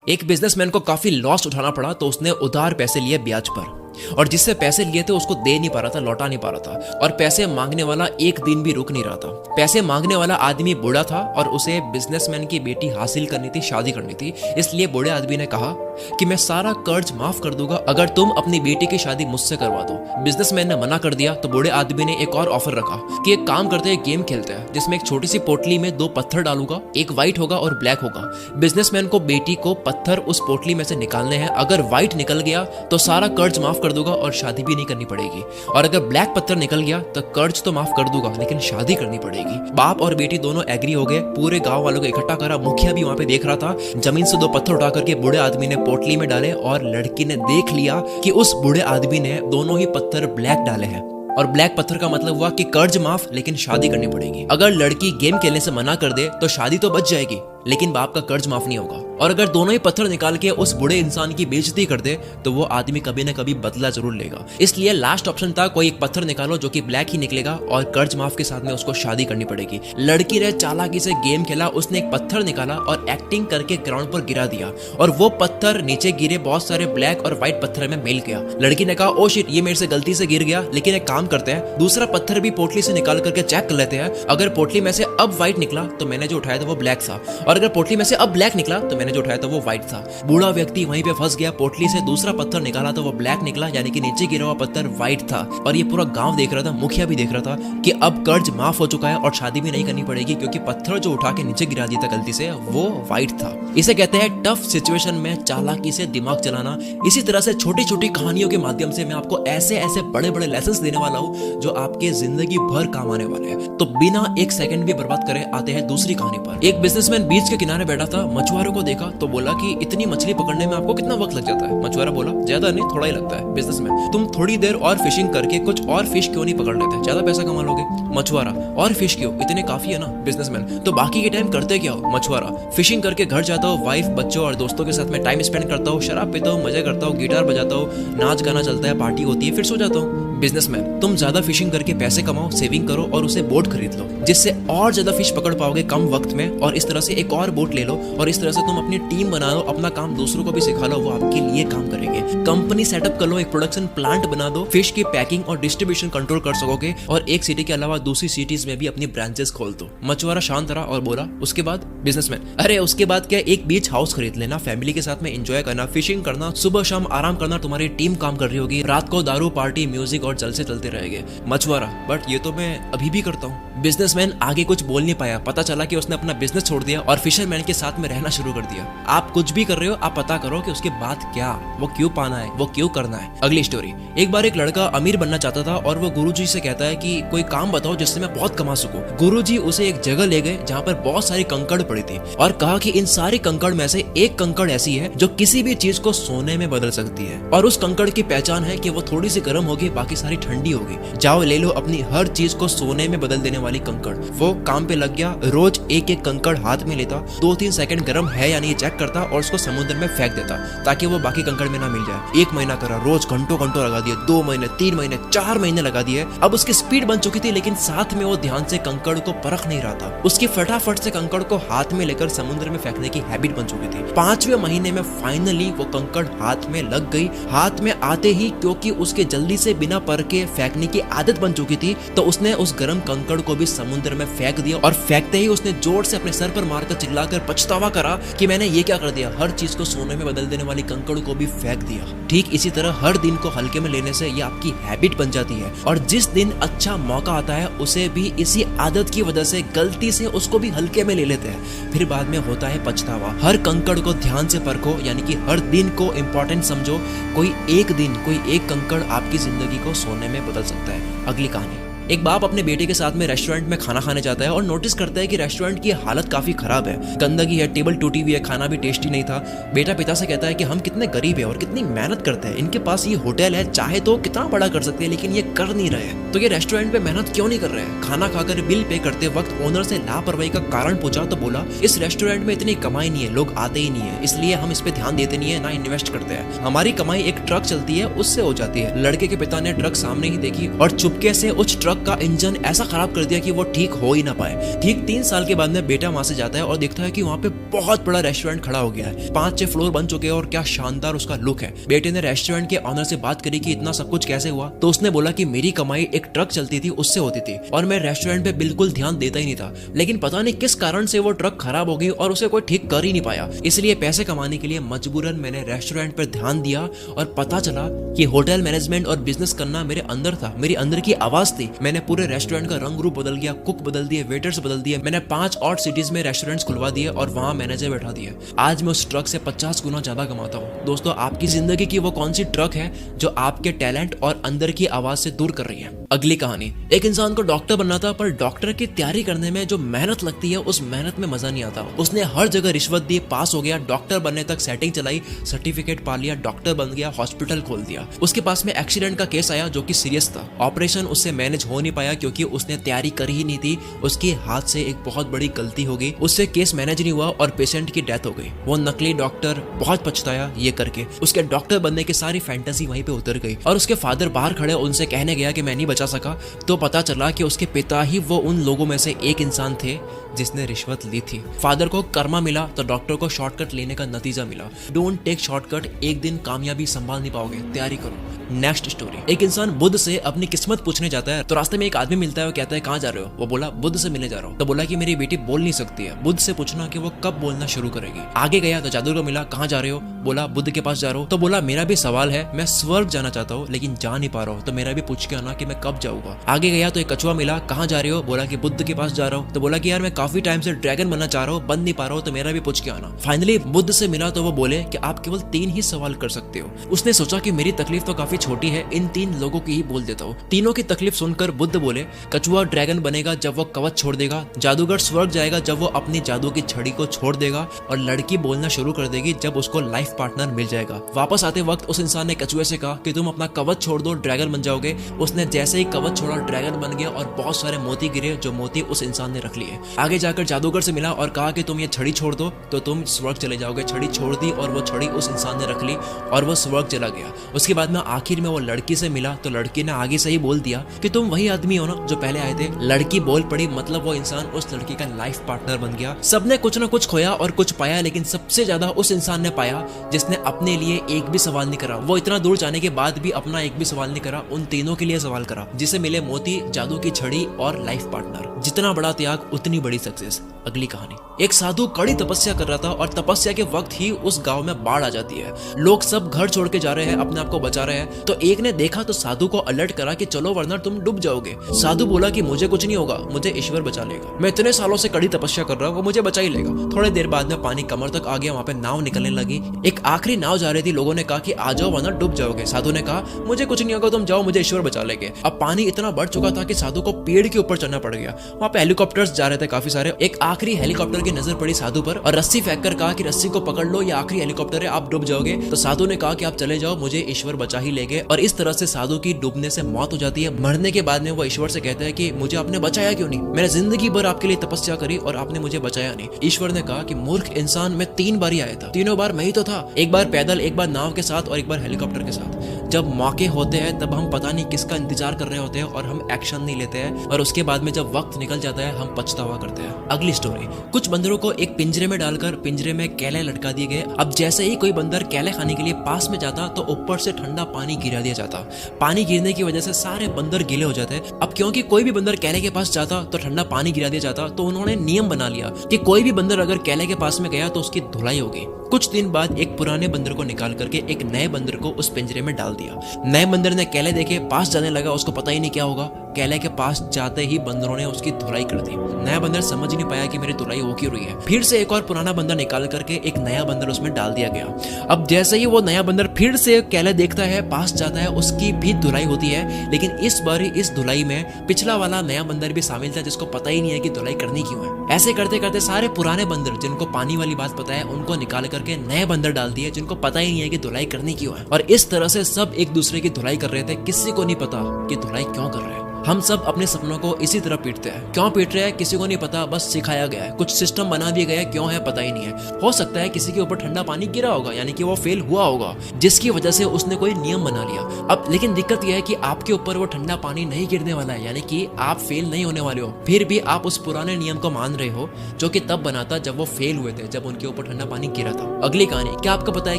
एक बिजनेसमैन को काफी लॉस उठाना पड़ा तो उसने उधार पैसे लिए ब्याज पर, और जिससे पैसे लिए थे उसको दे नहीं पा रहा था, लौटा नहीं पा रहा था, और पैसे मांगने वाला एक दिन भी रुक नहीं रहा था। पैसे मांगने वाला आदमी बूढ़ा था और उसे बिजनेसमैन की बेटी हासिल करनी थी, शादी करनी थी। इसलिए बूढ़े आदमी ने कहा कि मैं सारा कर्ज माफ कर दूंगा अगर तुम अपनी बेटी की शादी मुझसे करवा दो। बिजनेसमैन ने मना कर दिया तो बूढ़े आदमी ने एक और ऑफर रखा कि एक काम करते हैं, गेम खेलते हैं जिसमें एक छोटी सी पोटली में 2 पत्थर डालूंगा, एक व्हाइट होगा और ब्लैक होगा। बिजनेसमैन को बेटी को पत्थर उस पोटली में से निकालने हैं। अगर व्हाइट निकल गया तो सारा कर्ज माफ कर दूंगा और शादी भी नहीं करनी पड़ेगी, और अगर ब्लैक पत्थर निकल गया तो कर्ज तो माफ कर दूंगा लेकिन शादी करनी पड़ेगी। बाप और बेटी दोनों एग्री हो गए। पूरे गांव वालों को इकट्ठा करा, मुखिया भी वहां पे देख रहा था। जमीन से 2 पत्थर उठा करके बूढ़े आदमी ने पोटली में डाले और लड़की ने देख लिया कि उस बूढ़े आदमी ने दोनों ही पत्थर ब्लैक डाले हैं, और ब्लैक पत्थर का मतलब हुआ कि कर्ज माफ लेकिन शादी करनी पड़ेगी। अगर लड़की गेम खेलने से मना कर दे तो शादी तो बच जाएगी लेकिन बाप का कर्ज माफ नहीं होगा, और अगर दोनों ही पत्थर निकाल के उस बूढ़े इंसान की बेइज्जती कर दे तो वो आदमी कभी ना कभी बदला जरूर लेगा। इसलिए लास्ट ऑप्शन था कोई एक पत्थर निकालो जो कि ब्लैक ही निकलेगा और कर्ज माफ के साथ में उसको शादी करनी पड़ेगी। लड़की ने चालाकी से गेम खेला, उसने एक पत्थर निकाला और एक्टिंग करके ग्राउंड पर गिरा दिया, और वो पत्थर नीचे गिरे, बहुत सारे ब्लैक और व्हाइट पत्थर में मिल गया। लड़की ने कहा ओ शिट, ये मेरे से गलती से गिर गया, लेकिन एक काम करते हैं, दूसरा पत्थर भी पोटली से निकाल करके चेक कर लेते हैं। अगर पोटली में से अब व्हाइट निकला तो मैंने जो उठाया था वो ब्लैक था, और अगर पोटली में से अब ब्लैक निकला तो मैंने जो उठाया था वो व्हाइट था। बूढ़ा व्यक्ति वहीं पे फंस गया। पोटली से दूसरा पत्थर निकाला तो वो ब्लैक निकला, यानी कि नीचे गिरा हुआ पत्थर व्हाइट था। और ये पूरा गांव देख रहा था, मुखिया भी देख रहा था कि अब कर्ज माफ हो चुका है और शादी भी नहीं करनी पड़ेगी क्योंकि पत्थर जो उठा के नीचे गिरा दिया था गलती से वो व्हाइट था। इसे कहते हैं टफ सिचुएशन में चालाकी से दिमाग चलाना। इसी तरह से छोटी छोटी कहानियों के माध्यम से मैं आपको ऐसे ऐसे बड़े बड़े लेसन्स देने वाला हूँ जो आपके जिंदगी भर काम आने वाले हैं। तो बिना एक सेकंड भी बर्बाद करे आते हैं दूसरी कहानी पर। एक बिजनेसमैन बीच के किनारे बैठा था, मछुआरों को देखा तो बोला कि इतनी मछली पकड़ने में आपको कितना वक्त लग जाता है? मछुआरा बोला ज्यादा नहीं, थोड़ा ही लगता है। बिजनेसमैन तुम थोड़ी देर और फिशिंग करके कुछ और फिश क्यों नहीं पकड़ लेते, ज्यादा पैसा कमा लोगे। मछुआरा और फिश क्यों, इतने काफी है ना। बिजनेसमैन तो बाकी के टाइम करते क्या हो? मछुआरा फिशिंग करके घर जाता हूँ, वाइफ बच्चों और दोस्तों के साथ में टाइम स्पेंड करता हूँ, शराब पीता हूँ, मजे करता हूँ, गिटार बजाता हूँ, नाच गाना चलता है, पार्टी होती है, फिर सो जाता हूँ। बिजनेसमैन तुम ज्यादा फिशिंग करके पैसे कमाओ, सेविंग करो और उसे बोट खरीद लो जिससे और ज्यादा फिश पकड़ पाओगे कम वक्त में, और इस तरह से एक और बोट ले लो और इस तरह से तुम अपनी टीम बना लो, अपना काम दूसरों को भी सिखा लो, वो आपके लिए काम करेंगे। कंपनी सेटअप कर लो, एक प्रोडक्शन प्लांट बना दो, फिश की पैकिंग और डिस्ट्रीब्यूशन कंट्रोल कर सकोगे, और एक सिटी के अलावा दूसरी सिटीज में भी अपनी ब्रांचेस खोल दो। मछुआरा शांत रहा और बोला उसके बाद? बिजनेसमैन अरे उसके बाद क्या, एक बीच हाउस खरीद लेना, फैमिली के साथ में एंजॉय करना, फिशिंग करना, सुबह शाम आराम करना, तुम्हारी टीम काम कर रही होगी, रात को दारू पार्टी म्यूजिक और जलसे चलते रहेंगे। मछुआरा बट ये तो मैं अभी भी करता हूँ। बिजनेसमैन आगे कुछ बोल नहीं पाया, पता चला कि उसने अपना बिजनेस छोड़ दिया और फिशरमैन के साथ में रहना शुरू कर दिया। आप कुछ भी कर रहे हो, आप पता करो कि उसके बाद क्या, वो क्यों पाना है, वो क्यों करना है। अगली स्टोरी। एक बार एक लड़का अमीर बनना चाहता था और वो गुरुजी से कहता है कि कोई काम बताओ जिससे मैं बहुत कमा सकूं। गुरुजी उसे एक जगह ले गए जहाँ पर बहुत सारी कंकड़ पड़ी थी और कहा कि इन सारी कंकड़ में से एक कंकड़ ऐसी है जो किसी भी चीज को सोने में बदल सकती है, और उस कंकड़ की पहचान है कि वो थोड़ी सी गर्म होगी, बाकी सारी ठंडी होगी। जाओ ले लो अपनी हर चीज को सोने में बदल देने वाली कंकड़। वो काम पे लग गया, रोज एक एक कंकड़ हाथ में लेता, 2-3 सेकंड गर्म है या नहीं चेक करता और उसको समुद्र में फेंक देता ताकि वो बाकी कंकड़ में ना मिल जाए। 1 महीना करा, रोज घंटों घंटों लगा दिए, 2 महीने, 3 महीने, 4 महीने लगा दिए। अब उसकी स्पीड बन चुकी थी, लेकिन साथ में वो ध्यान से कंकड़ को परख नहीं रहा था। उसकी फटाफट से कंकड़ को हाथ में लेकर समुद्र में फेंकने की हैबिट बन चुकी थी। 5वें महीने में फाइनली वो कंकड़ हाथ में लग गई। हाथ में आते ही, क्योंकि उसके जल्दी से बिना परखे फेंकने की आदत बन चुकी थी, तो उसने उस गर्म कंकड़ को भी समुद्र में फेंक दिया, और फेंकते ही उसने जोर से अपने सर पर मारकर चिल्लाकर पछतावा करा कि मैंने ये क्या कर दिया, हर चीज को सोने में बदल देने वाली कंकड़ को भी फेंक दिया। ठीक इसी तरह हर दिन को हल्के में लेने से ये आपकी हैबिट बन जाती है, और जिस दिन अच्छा मौका आता है उसे भी इसी आदत की वजह से गलती से उसको भी हल्के में ले लेते हैं, फिर बाद में होता है पछतावा। हर कंकड़ को ध्यान से परखो, यानी कि हर दिन को इम्पोर्टेंट समझो। कोई एक दिन, कोई एक कंकड़ आपकी जिंदगी को सोने में बदल सकता है। अगली कहानी। एक बाप अपने बेटे के साथ में रेस्टोरेंट में खाना खाने जाता है और नोटिस करता है कि रेस्टोरेंट की हालत काफी खराब है, गंदगी है, टेबल टूटी हुई है, खाना भी टेस्टी नहीं था। बेटा पिता से कहता है कि हम कितने गरीब है और कितनी मेहनत करते हैं, इनके पास ये होटल है, चाहे तो कितना बड़ा कर सकते हैं, लेकिन ये कर नहीं रहे हैं, तो ये रेस्टोरेंट पे मेहनत क्यों नहीं कर रहे हैं। खाना खाकर बिल पे करते वक्त ओनर से लापरवाही का कारण पूछा तो बोला इस रेस्टोरेंट में इतनी कमाई नहीं है, लोग आते ही नहीं है, इसलिए हम इस पे ध्यान देते नहीं है, ना इन्वेस्ट करते हैं। हमारी कमाई एक ट्रक चलती है उससे हो जाती है। लड़के के पिता ने ट्रक सामने ही देखी और चुपके से उस ट्रक का इंजन ऐसा खराब कर दिया कि वो ठीक हो ही ना पाए। ठीक 3 साल के बाद में बेटा वहां से जाता है और देखता है कि वहां पे बहुत बड़ा रेस्टोरेंट खड़ा हो गया है, 5-6 फ्लोर बन चुके हैं और क्या शानदार उसका लुक है। बेटे ने रेस्टोरेंट के ऑनर से बात करी कि इतना सब कुछ कैसे हुआ, तो उसने बोला कि मेरी कमाई एक ट्रक चलती थी उससे होती थी और मैं रेस्टोरेंट पे बिल्कुल ध्यान देता ही नहीं था, लेकिन पता नहीं किस कारण से वो ट्रक खराब हो गई और उसे कोई ठीक कर ही नहीं पाया। इसलिए पैसे कमाने के लिए मजबूरन मैंने रेस्टोरेंट पर ध्यान दिया और पता चला कि होटल मैनेजमेंट और बिजनेस करना मेरे अंदर था, मेरी अंदर की आवाज थी। मैंने पूरे रेस्टोरेंट का रंग रूप बदल गया, कुक बदल दिए, वेटर्स बदल दिए। मैंने 5 और सिटीज में रेस्टोरेंट्स खुलवा दिए और वहां मैनेजर बैठा दिए। आज मैं उस ट्रक से 50 गुना ज्यादा कमाता हूँ। दोस्तों, आपकी जिंदगी की वो कौन सी ट्रक है जो आपके टैलेंट और अंदर की आवाज से दूर कर रही है। अगली कहानी, एक इंसान को डॉक्टर बनना था, पर डॉक्टर की तैयारी करने में जो मेहनत लगती है उस मेहनत में मजा नहीं आता। उसने हर जगह रिश्वत दी, पास हो गया, डॉक्टर बनने तक सेटिंग चलाई, सर्टिफिकेट पा लिया, डॉक्टर बन गया, हॉस्पिटल खोल दिया। उसके पास में एक्सीडेंट का केस आया जो कि सीरियस था। ऑपरेशन उससे मैनेज हो नहीं पाया क्योंकि उसने तैयारी करी ही नहीं थी। उसके हाथ से एक बहुत बड़ी गलती हो गई, उससे केस मैनेज नहीं हुआ और पेशेंट की डेथ हो गई। वो नकली डॉक्टर बहुत पछताया ये करके। उसके डॉक्टर बनने की सारी फैंटेसी वहीं पे उतर गई और उसके फादर बाहर खड़े उनसे कहने गया कि मैं नहीं बचा सका, तो पता चला कि उसके पिता ही वो उन लोगों में से एक इंसान थे जिसने रिश्वत ली थी। फादर को कर्मा मिला तो डॉक्टर को शॉर्टकट लेने का नतीजा मिला। डोंट टेक शॉर्टकट, एक दिन कामयाबी संभाल नहीं पाओगे, तैयारी करो। नेक्स्ट स्टोरी, एक इंसान बुद्ध से अपनी किस्मत पूछने जाता है तो रास्ते में एक आदमी मिलता है, वो कहता है कहाँ जा रहे हो। वो बोला बुद्ध से मिलने जा रहा हूँ। तो बोला कि मेरी बेटी बोल नहीं सकती है, बुद्ध से पूछना कि वो कब बोलना शुरू करेगी। आगे गया तो जादूगर मिला, कहाँ जा रहे हो। बोला बुद्ध के पास जा रहा हूँ। तो बोला मेरा भी सवाल है, मैं स्वर्ग जाना चाहता हूँ लेकिन जा नहीं पा रहा हूँ, तो मेरा भी पूछ के आना कि मैं कब जाऊंगा। आगे गया तो एक कछुआ मिला, कहाँ जा रहे हो। बोला कि बुद्ध के पास जा रहा हूँ। तो बोला कि यार मैं काफी टाइम से ड्रैगन बनना चाह रहा हूँ, बन नहीं पा रहा हूँ, तो मेरा भी पूछ के आना। फाइनली बुद्ध से मिला तो वो बोले कि आप केवल 3 ही सवाल कर सकते हो। उसने सोचा कि मेरी तकलीफ तो काफी छोटी है, इन 3 लोगों की ही बोल देता हूँ। तीनों की तकलीफ सुनकर बुद्ध बोले कछुआ ड्रैगन बनेगा जब वो कवच छोड़ देगा, जादूगर स्वर्ग जाएगा जब वो अपनी जादू की छड़ी को छोड़ देगा, और लड़की बोलना शुरू कर देगी जब उसको लाइफ पार्टनर मिल जाएगा। वापस आते वक्त उस इंसान ने कछुए से कहा कि तुम अपना कवच छोड़ दो, ड्रैगन बन जाओगे। उसने जैसे ही कवच छोड़ा, ड्रैगन बन गया और बहुत सारे मोती गिरे, जो मोती उस इंसान ने रख लिए। आगे जाकर जादूगर से मिला और कहा कि तुम ये छड़ी छोड़ दो तो तुम स्वर्ग चले जाओगे। छड़ी छोड़ दी और वो छड़ी उस इंसान ने रख ली और वो स्वर्ग चला गया। उसके बाद में आखिर में वो लड़की से मिला तो लड़की ने आगे से ही बोल दिया कि तुम वही आदमी हो ना जो पहले आए थे। लड़की बोल पड़ी, मतलब वो इंसान उस लड़की का लाइफ पार्टनर बन गया। सबने कुछ ना कुछ खोया और कुछ पाया, लेकिन सबसे ज्यादा उस इंसान ने पाया जिसने अपने लिए एक भी सवाल नहीं करा। वो इतना दूर जाने के बाद भी अपना एक भी सवाल नहीं करा, उन तीनों के लिए सवाल करा, जिसे मिले मोती, जादू की छड़ी और लाइफ पार्टनर। जितना बड़ा त्याग उतनी बड़ी सक्सेस। अगली कहानी, एक साधु कड़ी तपस्या कर रहा था और तपस्या के वक्त ही उस गांव में बाढ़ आ जाती है। लोग सब घर छोड़ के जा रहे हैं, अपने आप को बचा रहे हैं। तो एक ने देखा तो साधु को अलर्ट करा कि चलो वरना तुम डूब जाओगे। साधु बोला कि मुझे कुछ नहीं होगा, मुझे ईश्वर बचा लेगा। मैं इतने सालों से कड़ी तपस्या कर रहा हूँ, वो मुझे बचा ही लेगा। थोड़ी देर बाद में पानी कमर तक आ गया, वहां पे नाव निकलने लगी। एक आखिरी नाव जा रही थी, लोगों ने कहा कि आ जाओ वरना डूब जाओगे। साधु ने कहा मुझे कुछ नहीं होगा, तुम जाओ, मुझे ईश्वर बचा लेंगे। अब पानी इतना बढ़ चुका था कि साधु को पेड़ के ऊपर चढ़ना पड़ गया। वहां पे हेलीकॉप्टर्स जा रहे थे काफी सारे। एक आखिरी हेलीकॉप्टर की नजर पड़ी साधु पर और रस्सी फेंक कर कहा कि रस्सी को पकड़ लो, ये आखिरी हेलीकॉप्टर है, आप डूब जाओगे। तो साधु ने कहा कि आप चले जाओ, मुझे ईश्वर बचा ही लेंगे। और इस तरह से साधु की डूबने से मौत हो जाती है। मरने के बाद में वो ईश्वर से कहता है कि मुझे आपने बचाया क्यों नहीं, मैंने जिंदगी भर आपके लिए तपस्या करी और आपने मुझे बचाया नहीं। ईश्वर ने कहा कि मूर्ख इंसान, मैं 3 बार ही आया था, तीनों बार मैं ही तो था। एक बार पैदल, एक बार नाव के साथ और एक बार हेलीकॉप्टर के साथ। जब मौके होते हैं तब हम पता नहीं किसका इंतजार कर रहे होते हैं और हम एक्शन नहीं लेते हैं, और उसके बाद में जब वक्त निकल जाता है हम पछतावा करते हैं। अगली स्टोरी, कुछ बंदरों को एक पिंजरे में डालकर पिंजरे में केले लटका दिए गए। अब जैसे ही कोई बंदर केले खाने के लिए पास में जाता तो ऊपर से ठंडा पानी गिरा दिया जाता। पानी गिरने की वजह से सारे बंदर गीले हो जाते। अब क्योंकि कोई भी बंदर केले के पास जाता तो ठंडा पानी गिरा दिया जाता, तो उन्होंने नियम बना लिया कि कोई भी बंदर अगर केले के पास में गया तो उसकी धुलाई होगी। कुछ दिन बाद एक पुराने बंदर को निकाल करके एक नए बंदर को उस पिंजरे में डाल दिया। नए बंदर ने केले देखे, पास जाने लगा, उसको पता ही नहीं क्या होगा। केले के पास जाते ही बंदरों ने उसकी धुलाई कर दी। नया बंदर समझ ही नहीं पाया कि मेरी धुलाई हो क्यों रही है। फिर से एक और पुराना बंदर निकाल करके एक नया बंदर उसमें डाल दिया गया। अब जैसे ही वो नया बंदर फिर से केले देखता है, पास जाता है, उसकी भी धुलाई होती है। लेकिन इस बार इस धुलाई में पिछला वाला नया बंदर भी शामिल था, जिसको पता ही नहीं है कि धुलाई करनी क्यों है। ऐसे करते करते सारे पुराने बंदर जिनको पानी वाली बात पता है, उनको निकाल करके नए बंदर डाल दिए जिनको पता ही नहीं है कि धुलाई करनी क्यों है। और इस तरह से सब एक दूसरे की धुलाई कर रहे थे। किसी को नहीं पता कि धुलाई क्यों कर रहे हैं। हम सब अपने सपनों को इसी तरह पीटते हैं। क्यों पीट रहे हैं किसी को नहीं पता, बस सिखाया गया है, कुछ सिस्टम बना दिए गए, क्यों है पता ही नहीं है। हो सकता है किसी के ऊपर ठंडा पानी गिरा होगा, यानी कि वो फेल हुआ होगा, जिसकी वजह से उसने कोई नियम बना लिया। अब लेकिन दिक्कत यह है कि आपके ऊपर वो ठंडा पानी नहीं गिरने वाला है, यानी कि आप फेल नहीं होने वाले हो। फिर भी आप उस पुराने नियम को मान रहे हो जो कि तब बना था जब वो फेल हुए थे, जब उनके ऊपर ठंडा पानी गिरा था। अगली कहानी, क्या आपको पता है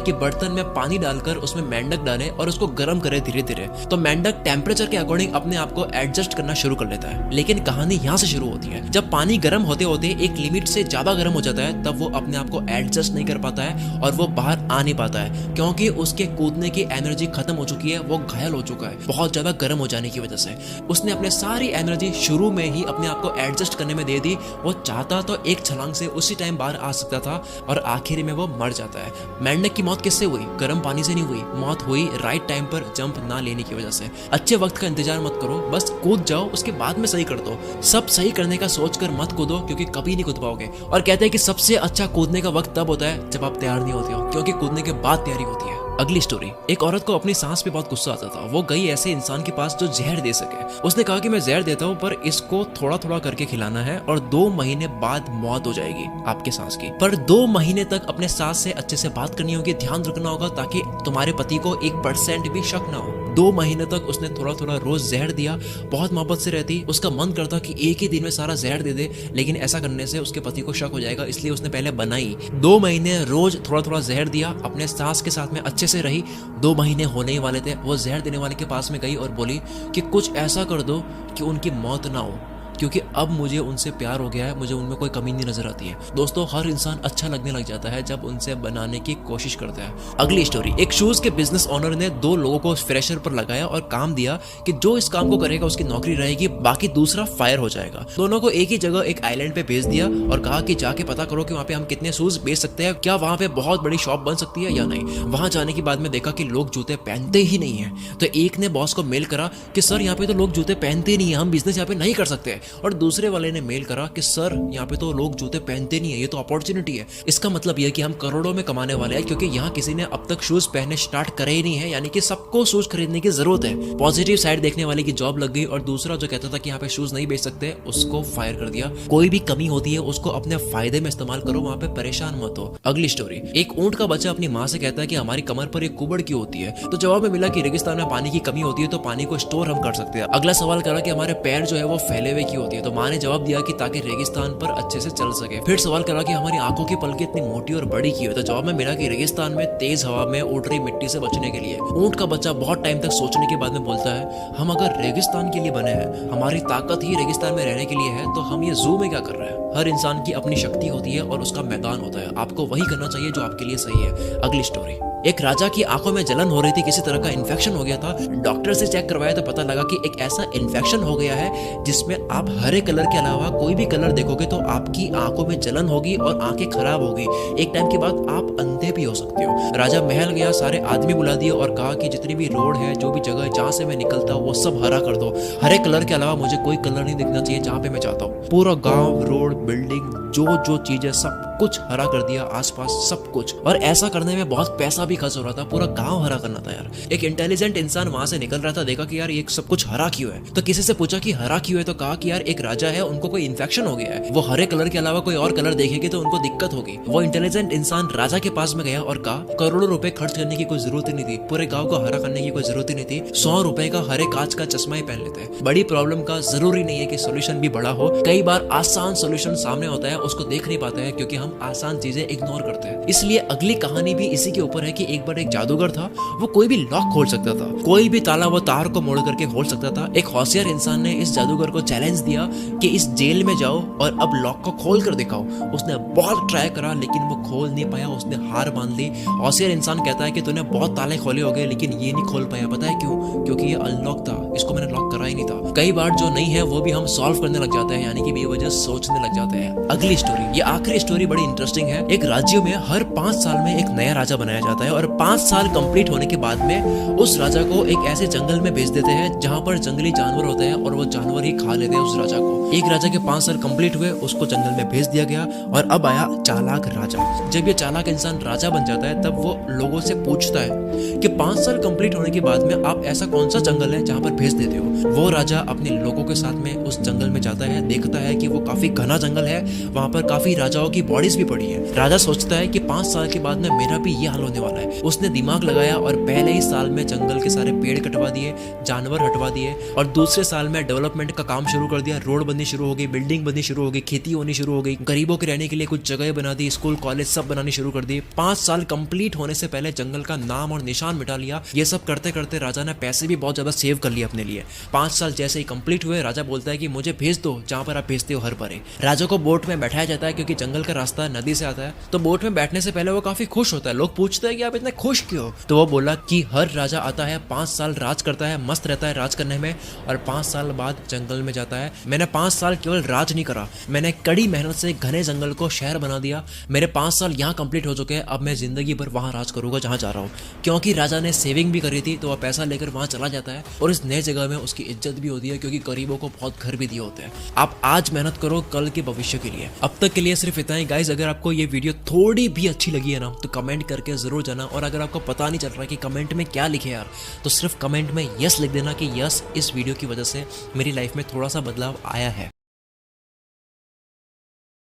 कि बर्तन में पानी डालकर उसमें मेंढक डालें और उसको गर्म करें धीरे धीरे, तो मेंढक टेम्परेचर के अकॉर्डिंग अपने आप को एडजस्ट करना शुरू कर लेता है। लेकिन कहानी यहाँ से शुरू होती है। जब पानी गर्म होते होते एक लिमिट से ज्यादा गर्म हो जाता है, तब वो अपने आप को एडजस्ट नहीं कर पाता है और वो बाहर आ नहीं पाता है, क्योंकि उसके कूदने की एनर्जी खत्म हो चुकी है। वो घायल हो चुका है बहुत ज्यादा गर्म हो जाने की वजह से। उसने अपने सारी एनर्जी शुरू में ही अपने आप को एडजस्ट करने में दे दी। वो चाहता तो एक छलांग से उसी टाइम बाहर आ सकता था और आखिर में वो मर जाता है। मेंढक की मौत किससे हुई? गर्म पानी से नहीं हुई। मौत हुई राइट टाइम पर जंप ना लेने की वजह से। अच्छे वक्त का इंतजार मत करो, बस कूद जाओ, उसके बाद में सही कर दो। सब सही करने का सोचकर मत कूदो, क्योंकि कभी नहीं कूद पाओगे। और कहते हैं कि सबसे अच्छा कूदने का वक्त तब होता है जब आप तैयार नहीं होते हो, क्योंकि कूदने के बाद तैयारी होती है। अगली स्टोरी, एक औरत को अपनी सांस पे बहुत गुस्सा आता था। वो गई ऐसे इंसान के पास जो जहर दे सके। उसने कहा कि मैं जहर देता हूँ, पर इसको थोड़ा थोड़ा करके खिलाना है और 2 महीने बाद मौत हो जाएगी आपके सांस की। पर 2 महीने तक अपने सांस से अच्छे से बात करनी होगी, ध्यान रखना होगा, ताकि तुम्हारे पति को 1% भी शक ना हो। 2 महीने तक उसने थोड़ा थोड़ा रोज जहर दिया। बहुत मोहब्बत से रहती। उसका मन करता कि एक ही दिन में सारा जहर दे दे, लेकिन ऐसा करने से उसके पति को शक हो जाएगा, इसलिए उसने पहले बनाई। 2 महीने रोज थोड़ा थोड़ा जहर दिया। अपने सांस के साथ में अच्छे से रही। 2 महीने होने ही वाले थे। वो जहर देने वाले के पास में गई और बोली कि कुछ ऐसा कर दो कि उनकी मौत ना हो, क्योंकि अब मुझे उनसे प्यार हो गया है, मुझे उनमें कोई कमी नहीं नजर आती है। दोस्तों, हर इंसान अच्छा लगने लग जाता है जब उनसे बनाने की कोशिश करता है। अगली स्टोरी, एक शूज के बिजनेस ओनर ने 2 लोगों को फ्रेशर पर लगाया और काम दिया कि जो इस काम को करेगा उसकी नौकरी रहेगी, बाकी दूसरा फायर हो जाएगा। दोनों को एक ही जगह एक आइलैंड पे भेज दिया और कहा कि जाके पता करो कि वहाँ पे हम कितने शूज बेच सकते हैं, क्या वहाँ पे बहुत बड़ी शॉप बन सकती है या नहीं। वहां जाने के बाद में देखा कि लोग जूते पहनते ही नहीं है। तो एक ने बॉस को मेल करा कि सर यहाँ पे तो लोग जूते पहनते ही नहीं है, हम बिजनेस यहाँ पे नहीं कर सकते। और दूसरे वाले ने मेल करा कि सर यहाँ पे तो लोग जूते पहनते नहीं है, ये तो अपॉर्चुनिटी है। इसका मतलब ये कि हम करोड़ों में कमाने वाले हैं, क्योंकि यहाँ किसी ने अब तक शूज पहनने स्टार्ट करे ही नहीं है, यानी कि सबको शूज खरीदने की जरूरत है। पॉजिटिव साइड देखने वाले की जॉब लग गई और दूसरा जो कहता था कि यहाँ पे शूज नहीं बेच सकते, उसको फायर कर दिया। कोई भी कमी होती है उसको अपने फायदे में इस्तेमाल करो, वहां पे परेशान मत हो। अगली स्टोरी, एक ऊंट का बच्चा अपनी माँ से कहता है कि हमारी कमर पर एक कुबड़ क्यों होती है। तो जवाब में मिला कि रेगिस्तान में पानी की कमी होती है, तो पानी को स्टोर हम कर सकते हैं। अगला सवाल करा कि हमारे पैर जो है वो फैले हुए क्यों होती है। तो माँ ने जवाब दिया कि ताकि रेगिस्तान पर अच्छे से चल सके। फिर सवाल करा कि हमारी आंखों की पलकें इतनी मोटी और बड़ी क्यों है। तो जवाब में मिला कि रेगिस्तान में तेज हवा में उड़ रही मिट्टी से बचने के लिए। ऊंट का बच्चा बहुत टाइम तक सोचने के बाद में बोलता है, हम अगर रेगिस्तान के लिए बने हैं, हमारी ताकत ही रेगिस्तान में रहने के लिए है, तो हम ये जू में क्या कर रहे हैं। हर इंसान की अपनी शक्ति होती है और उसका मैदान होता है, आपको वही करना चाहिए जो आपके लिए सही है। अगली स्टोरी, एक राजा की आंखों में जलन हो रही थी, किसी तरह का इन्फेक्शन हो गया था। डॉक्टर से चेक करवाया तो पता लगा कि एक ऐसा इन्फेक्शन हो गया है जिसमें आप हरे कलर के अलावा कोई भी कलर देखोगे तो आपकी आंखों में जलन होगी और आंखें खराब होगी। एक टाइम के बाद आप अंधे भी हो सकते हो। राजा महल गया, सारे आदमी बुला दिए और कहा कि जितनी भी रोड है, जो भी जगह जहाँ से मैं निकलता हूँ, वो सब हरा कर दो। हरे कलर के अलावा मुझे कोई कलर नहीं दिखना चाहिए जहाँ पे मैं जाता हूँ। पूरा गाँव, रोड, बिल्डिंग, जो चीज है सब कुछ हरा कर दिया, आसपास सब कुछ। और ऐसा करने में बहुत पैसा भी खर्च हो रहा था, पूरा गांव हरा करना था यार। एक इंटेलिजेंट इंसान वहां से निकल रहा था, देखा कि यार ये सब कुछ हरा क्यों है। तो किसी से पूछा कि हरा क्यों है, तो कहा कि यार एक राजा है, उनको कोई इन्फेक्शन हो गया है, वो हरे कलर के अलावा कोई और कलर देखेंगे तो उनको दिक्कत होगी। वो इंटेलिजेंट इंसान राजा के पास में गया और कहा करोड़ों रुपए खर्च करने की कोई जरूरत ही नहीं थी, पूरे गाँव को हरा करने की कोई जरूरत ही नहीं थी, 100 रुपए का हरे कांच का चश्मा ही पहन लेते हैं। बड़ी प्रॉब्लम का जरूरी नहीं है कि सोल्यूशन भी बड़ा हो, कई बार आसान सोल्यूशन सामने होता है, उसको देख नहीं पाते हैं क्योंकि हम हम आसान चीजें इग्नोर करते हैं। इसलिए अगली कहानी भी इसी के ऊपर है कि एक बार एक जादूगर था, वो कोई भी लॉक खोल सकता था, कोई भी ताला वो तार को मोड़ करके खोल सकता था। एक होशियार इंसान ने इस जादूगर को चैलेंज दिया कि इस जेल में जाओ और अब लॉक को खोल कर दिखाओ। उसने बहुत ट्राई करा लेकिन वो खोल नहीं पाया, उसने हार मान ली। होशियार इंसान कहता है कि तूने बहुत ताले खोले हो गए लेकिन ये नहीं खोल पाया। पता है क्यों? क्योंकि ये अनलॉक था, इसको मैंने लॉक करा ही नहीं था। कई बार जो नहीं है वो भी हम सॉल्व करने लग जाते हैं, यानी कि बेवजह सोचने लग जाते हैं। अगली स्टोरी, ये आखिरी स्टोरी बड़ी इंटरेस्टिंग है। एक राज्य में हर 5 साल में एक नया राजा बनाया जाता है और 5 साल कंप्लीट होने के बाद में उस राजा को एक ऐसे जंगल में भेज देते हैं जहां पर जंगली जानवर होते हैं और वो जानवर ही खा लेते हैं उस राजा को। एक राजा के 5 साल कंप्लीट हुए, उसको जंगल में भेज दिया गया और अब आया चालाक राजा। जब ये चालाक इंसान राजा बन जाता है तब वो लोगों से पूछता है कि 5 साल कंप्लीट होने के बाद में आप ऐसा कौन सा जंगल है जहां पर भेज देते हो। वो राजा अपने लोगों के साथ में उस जंगल में जाता है, देखता है कि वो काफी घना जंगल है, वहां पर काफी राजाओं की बॉडीज भी पड़ी है। राजा सोचता है कि 5 साल के बाद में मेरा भी ये हाल होने वाला है। उसने दिमाग लगाया और पहले ही साल में जंगल के सारे पेड़ कटवा दिए, जानवर हटवा दिए और दूसरे साल में डेवलपमेंट का काम शुरू कर दिया। रोड बननी शुरू हो गई, बिल्डिंग बननी शुरू हो गई, खेती होनी शुरू हो गई, गरीबों के रहने के लिए कुछ जगह बना दी, स्कूल कॉलेज सब बनानी शुरू कर दी। 5 साल कंप्लीट होने से पहले जंगल का नाम और निशान मिटा लिया। ये सब करते करते राजा ने पैसे भी बहुत ज्यादा सेव कर लिए अपने लिए। 5 साल जैसे ही कंप्लीट हुए, राजा बोलता है कि मुझे भेज दो जहां पर आप भेजते हो हर बारे। राजा को बोट में बैठाया जाता है क्योंकि जंगल का रास्ता नदी से आता है, तो बोट में बैठने से पहले वो काफी खुश होता है। लोग पूछते हैं कि आप इतने खुश क्यों? तो वो बोला कि हर राजा आता है, 5 साल राज करता है, मस्त रहता है राज करने में, और 5 साल बाद जंगल में जाता है। मैंने 5 साल केवल राज नहीं करा, मैंने कड़ी मेहनत से घने जंगल को शहर बना दिया। मेरे 5 साल यहाँ कंप्लीट हो चुके हैं, अब मैं जिंदगी भर वहां राज करूंगा जहां जा रहा हूँ। क्योंकि राजा ने सेविंग भी करी थी तो वह पैसा लेकर वहां चला जाता है और इस नए जगह में उसकी इज्जत भी होती है क्योंकि गरीबों को बहुत घर भी दिए होते हैं। आप आज मेहनत करो कल के भविष्य के लिए। अब तक के लिए सिर्फ इतना ही गाइस। अगर आपको ये वीडियो थोड़ी भी अच्छी लगी है ना तो कमेंट करके जरूर जाना, और अगर आपको पता नहीं चल रहा कि कमेंट में क्या लिखे यार, तो सिर्फ कमेंट में यस लिख देना कि यस, इस वीडियो की वजह से मेरी लाइफ में थोड़ा सा बदलाव आया है।